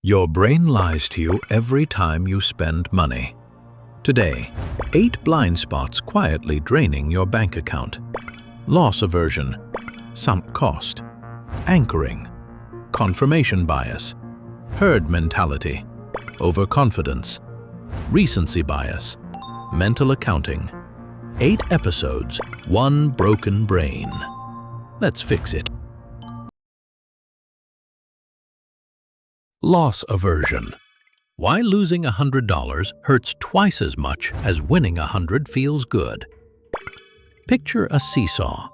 Your brain lies to you every time you spend money. Today, 8 blind spots quietly draining your bank account. Loss aversion, sunk cost, anchoring, confirmation bias, herd mentality, overconfidence, recency bias, mental accounting. 8 episodes, 1 broken brain. Let's fix it. Loss aversion. Why losing $100 hurts twice as much as winning $100 feels good. Picture a seesaw.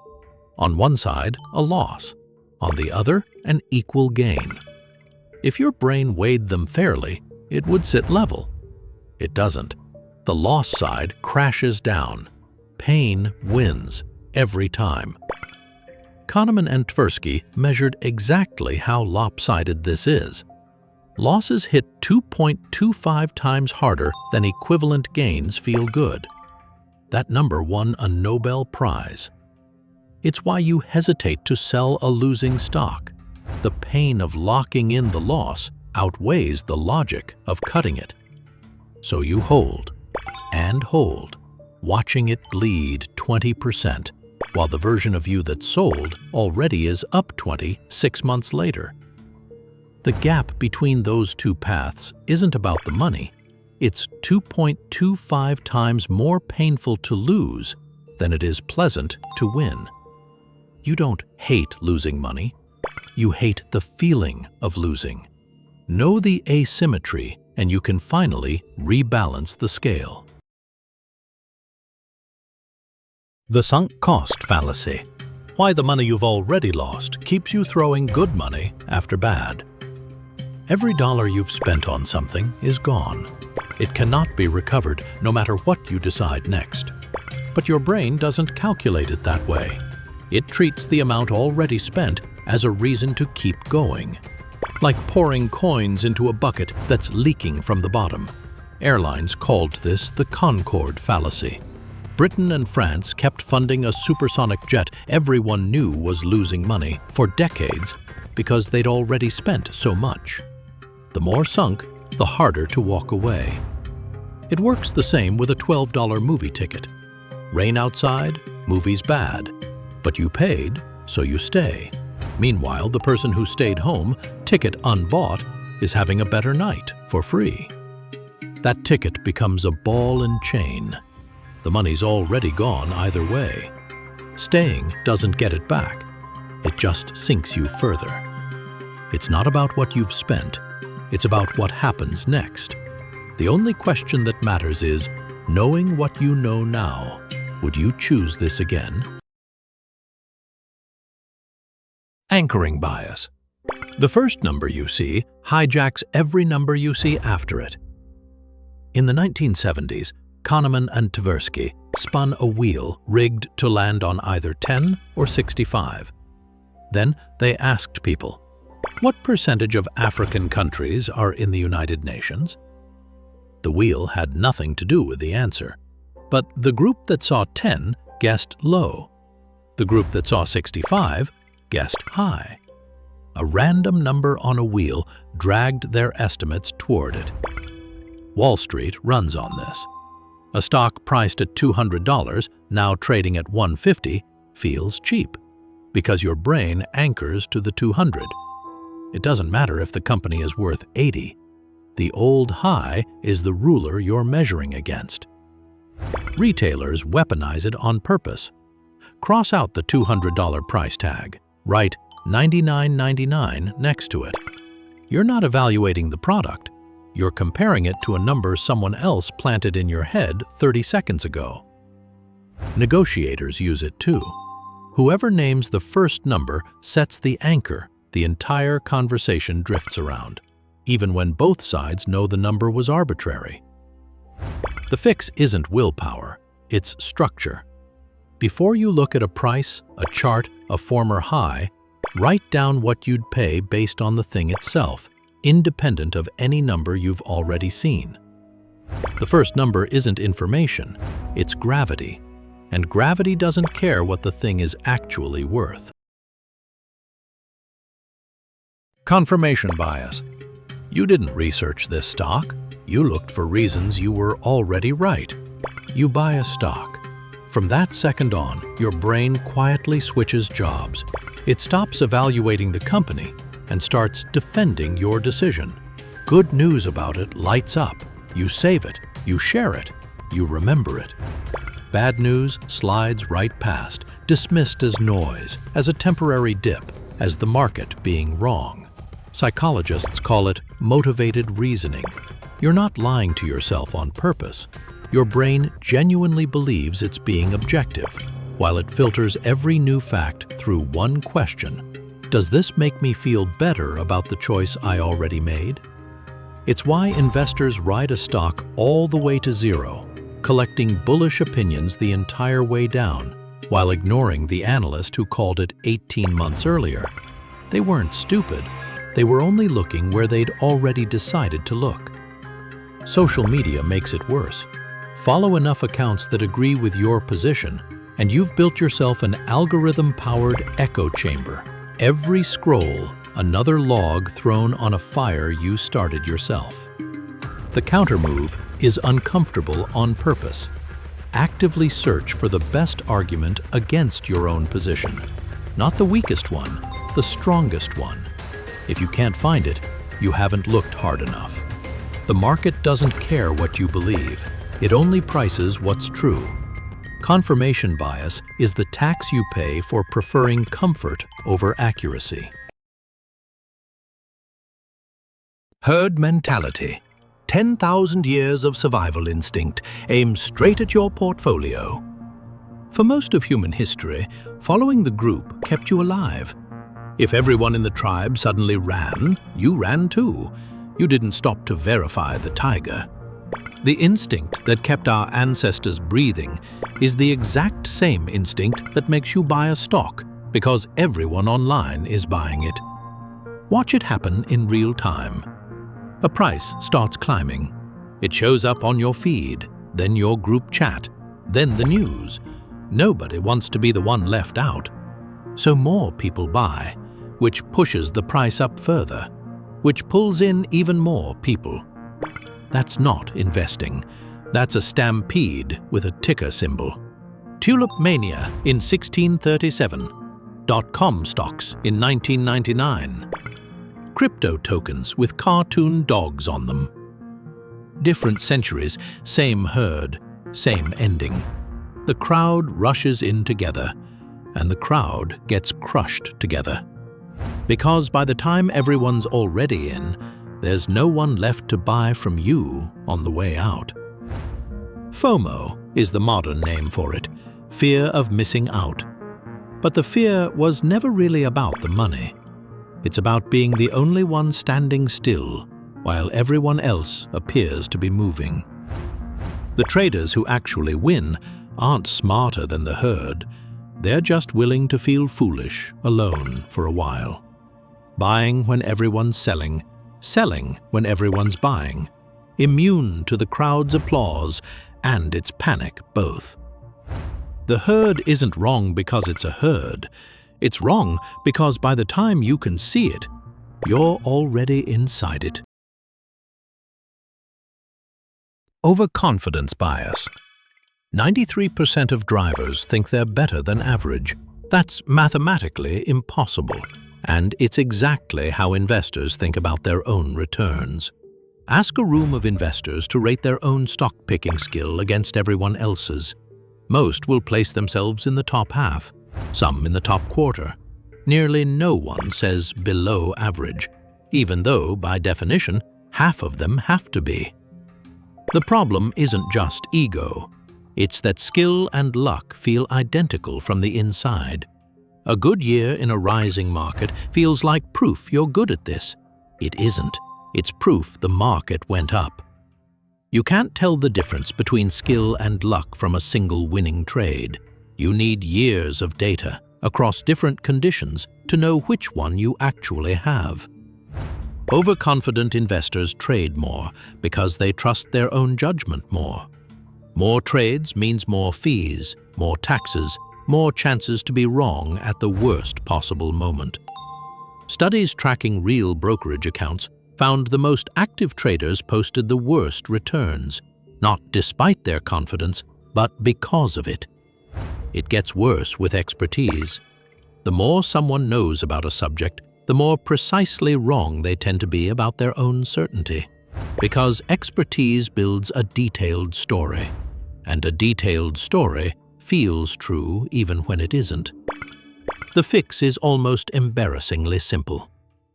On one side, a loss. On the other, an equal gain. If your brain weighed them fairly, it would sit level. It doesn't. The loss side crashes down. Pain wins every time. Kahneman and Tversky measured exactly how lopsided this is. Losses hit 2.25 times harder than equivalent gains feel good. That number won a Nobel Prize. It's why you hesitate to sell a losing stock. The pain of locking in the loss outweighs the logic of cutting it. So you hold and hold, watching it bleed 20%, while the version of you that sold already is up 6 months later. The gap between those two paths isn't about the money. It's 2.25 times more painful to lose than it is pleasant to win. You don't hate losing money. You hate the feeling of losing. Know the asymmetry, and you can finally rebalance the scale. The sunk cost fallacy. Why the money you've already lost keeps you throwing good money after bad. Every dollar you've spent on something is gone. It cannot be recovered no matter what you decide next. But your brain doesn't calculate it that way. It treats the amount already spent as a reason to keep going. Like pouring coins into a bucket that's leaking from the bottom. Airlines called this the Concorde fallacy. Britain and France kept funding a supersonic jet everyone knew was losing money for decades because they'd already spent so much. The more sunk, the harder to walk away. It works the same with a $12 movie ticket. Rain outside, movie's bad. But you paid, so you stay. Meanwhile, the person who stayed home, ticket unbought, is having a better night for free. That ticket becomes a ball and chain. The money's already gone either way. Staying doesn't get it back. It just sinks you further. It's not about what you've spent. It's about what happens next. The only question that matters is, knowing what you know now, would you choose this again? Anchoring bias. The first number you see hijacks every number you see after it. In the 1970s, Kahneman and Tversky spun a wheel rigged to land on either 10 or 65. Then they asked people, what percentage of African countries are in the United Nations? The wheel had nothing to do with the answer, but the group that saw 10 guessed low. The group that saw 65 guessed high. A random number on a wheel dragged their estimates toward it. Wall Street runs on this. A stock priced at $200, now trading at $150, feels cheap, because your brain anchors to the 200. It doesn't matter if the company is worth 80. The old high is the ruler you're measuring against. Retailers weaponize it on purpose. Cross out the $200 price tag. Write $99.99 next to it. You're not evaluating the product. You're comparing it to a number someone else planted in your head 30 seconds ago. Negotiators use it too. Whoever names the first number sets the anchor. The entire conversation drifts around, even when both sides know the number was arbitrary. The fix isn't willpower, it's structure. Before you look at a price, a chart, a former high, write down what you'd pay based on the thing itself, independent of any number you've already seen. The first number isn't information, it's gravity, and gravity doesn't care what the thing is actually worth. Confirmation bias. You didn't research this stock. You looked for reasons you were already right. You buy a stock. From that second on, your brain quietly switches jobs. It stops evaluating the company and starts defending your decision. Good news about it lights up. You save it, you share it, you remember it. Bad news slides right past, dismissed as noise, as a temporary dip, as the market being wrong. Psychologists call it motivated reasoning. You're not lying to yourself on purpose. Your brain genuinely believes it's being objective, while it filters every new fact through one question. Does this make me feel better about the choice I already made? It's why investors ride a stock all the way to zero, collecting bullish opinions the entire way down, while ignoring the analyst who called it 18 months earlier. They weren't stupid. They were only looking where they'd already decided to look. Social media makes it worse. Follow enough accounts that agree with your position, and you've built yourself an algorithm-powered echo chamber. Every scroll, another log thrown on a fire you started yourself. The countermove is uncomfortable on purpose. Actively search for the best argument against your own position. Not the weakest one, the strongest one. If you can't find it, you haven't looked hard enough. The market doesn't care what you believe. It only prices what's true. Confirmation bias is the tax you pay for preferring comfort over accuracy. Herd mentality. 10,000 years of survival instinct aimed straight at your portfolio. For most of human history, following the group kept you alive. If everyone in the tribe suddenly ran, you ran too. You didn't stop to verify the tiger. The instinct that kept our ancestors breathing is the exact same instinct that makes you buy a stock, because everyone online is buying it. Watch it happen in real time. A price starts climbing. It shows up on your feed, then your group chat, then the news. Nobody wants to be the one left out. So more people buy, which pushes the price up further, which pulls in even more people. That's not investing. That's a stampede with a ticker symbol. Tulip mania in 1637. .com stocks in 1999. Crypto tokens with cartoon dogs on them. Different centuries, same herd, same ending. The crowd rushes in together, and the crowd gets crushed together. Because by the time everyone's already in, there's no one left to buy from you on the way out. FOMO is the modern name for it, fear of missing out. But the fear was never really about the money. It's about being the only one standing still while everyone else appears to be moving. The traders who actually win aren't smarter than the herd. They're just willing to feel foolish alone for a while. Buying when everyone's selling, selling when everyone's buying, immune to the crowd's applause and its panic both. The herd isn't wrong because it's a herd. It's wrong because by the time you can see it, you're already inside it. Overconfidence bias. 93% of drivers think they're better than average. That's mathematically impossible. And it's exactly how investors think about their own returns. Ask a room of investors to rate their own stock-picking skill against everyone else's. Most will place themselves in the top half, some in the top quarter. Nearly no one says below average, even though, by definition, half of them have to be. The problem isn't just ego. It's that skill and luck feel identical from the inside. A good year in a rising market feels like proof you're good at this. It isn't. It's proof the market went up. You can't tell the difference between skill and luck from a single winning trade. You need years of data across different conditions to know which one you actually have. Overconfident investors trade more because they trust their own judgment more. More trades means more fees, more taxes, more chances to be wrong at the worst possible moment. Studies tracking real brokerage accounts found the most active traders posted the worst returns, not despite their confidence, but because of it. It gets worse with expertise. The more someone knows about a subject, the more precisely wrong they tend to be about their own certainty. Because expertise builds a detailed story, and a detailed story feels true even when it isn't. The fix is almost embarrassingly simple.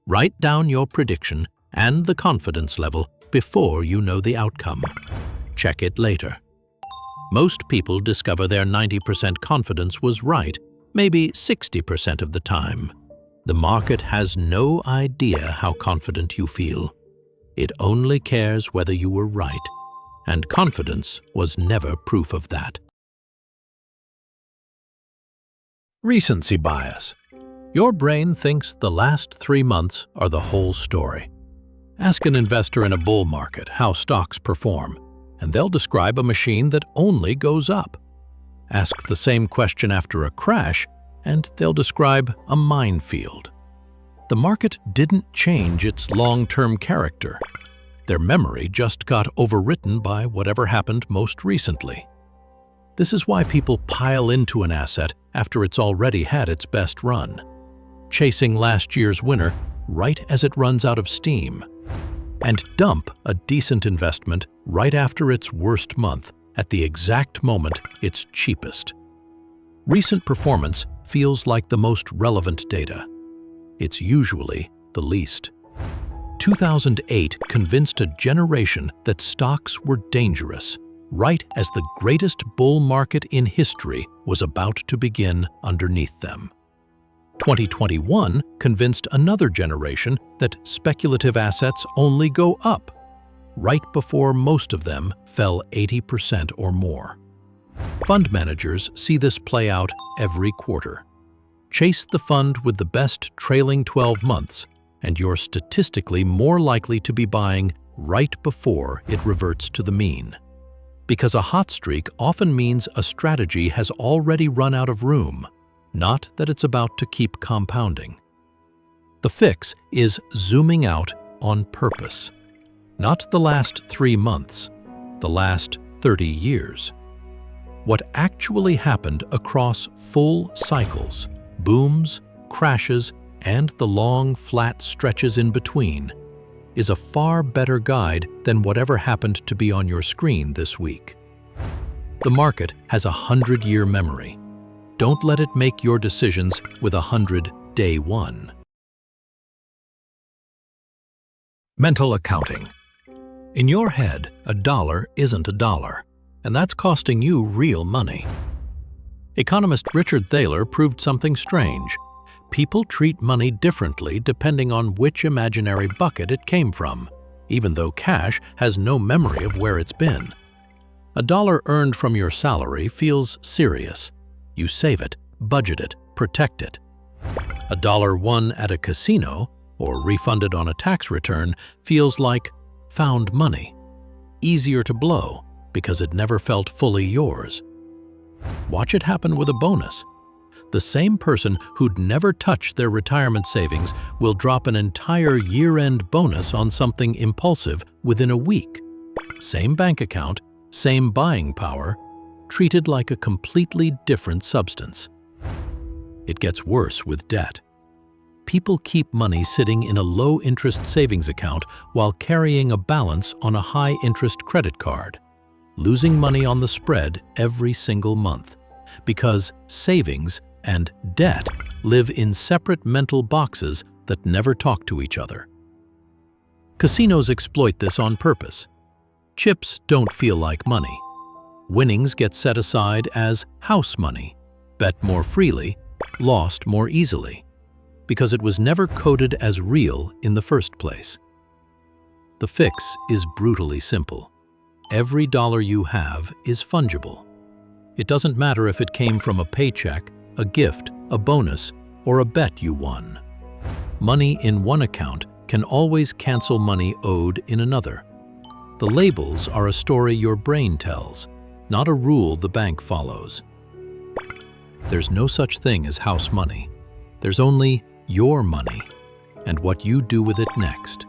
Write down your prediction and the confidence level before you know the outcome. Check it later. Most people discover their 90% confidence was right, maybe 60% of the time. The market has no idea how confident you feel. It only cares whether you were right, and confidence was never proof of that. Recency bias. Your brain thinks the last 3 months are the whole story. Ask an investor in a bull market how stocks perform, and they'll describe a machine that only goes up. Ask the same question after a crash, and they'll describe a minefield. The market didn't change its long-term character. Their memory just got overwritten by whatever happened most recently. This is why people pile into an asset after it's already had its best run, chasing last year's winner right as it runs out of steam, and dump a decent investment right after its worst month at the exact moment it's cheapest. Recent performance feels like the most relevant data. It's usually the least. 2008 convinced a generation that stocks were dangerous, right as the greatest bull market in history was about to begin underneath them. 2021 convinced another generation that speculative assets only go up, right before most of them fell 80% or more. Fund managers see this play out every quarter. Chase the fund with the best trailing 12 months, and you're statistically more likely to be buying right before it reverts to the mean. Because a hot streak often means a strategy has already run out of room, not that it's about to keep compounding. The fix is zooming out on purpose. Not the last 3 months, the last 30 years. What actually happened across full cycles, booms, crashes, and the long, flat stretches in between, is a far better guide than whatever happened to be on your screen this week. The market has a 100-year memory. Don't let it make your decisions with 100 day one. Mental accounting. In your head, $1 isn't $1, and that's costing you real money. Economist Richard Thaler proved something strange. People treat money differently depending on which imaginary bucket it came from, even though cash has no memory of where it's been. $1 earned from your salary feels serious. You save it, budget it, protect it. $1 won at a casino or refunded on a tax return feels like found money, easier to blow because it never felt fully yours. Watch it happen with a bonus. The same person who'd never touched their retirement savings will drop an entire year-end bonus on something impulsive within a week. Same bank account, same buying power, treated like a completely different substance. It gets worse with debt. People keep money sitting in a low-interest savings account while carrying a balance on a high-interest credit card, losing money on the spread every single month, because savings and debt live in separate mental boxes that never talk to each other. Casinos exploit this on purpose. Chips don't feel like money. Winnings get set aside as house money, bet more freely, lost more easily, because it was never coded as real in the first place. The fix is brutally simple. Every dollar you have is fungible. It doesn't matter if it came from a paycheck, a gift, a bonus, or a bet you won. Money in one account can always cancel money owed in another. The labels are a story your brain tells, not a rule the bank follows. There's no such thing as house money. There's only your money and what you do with it next.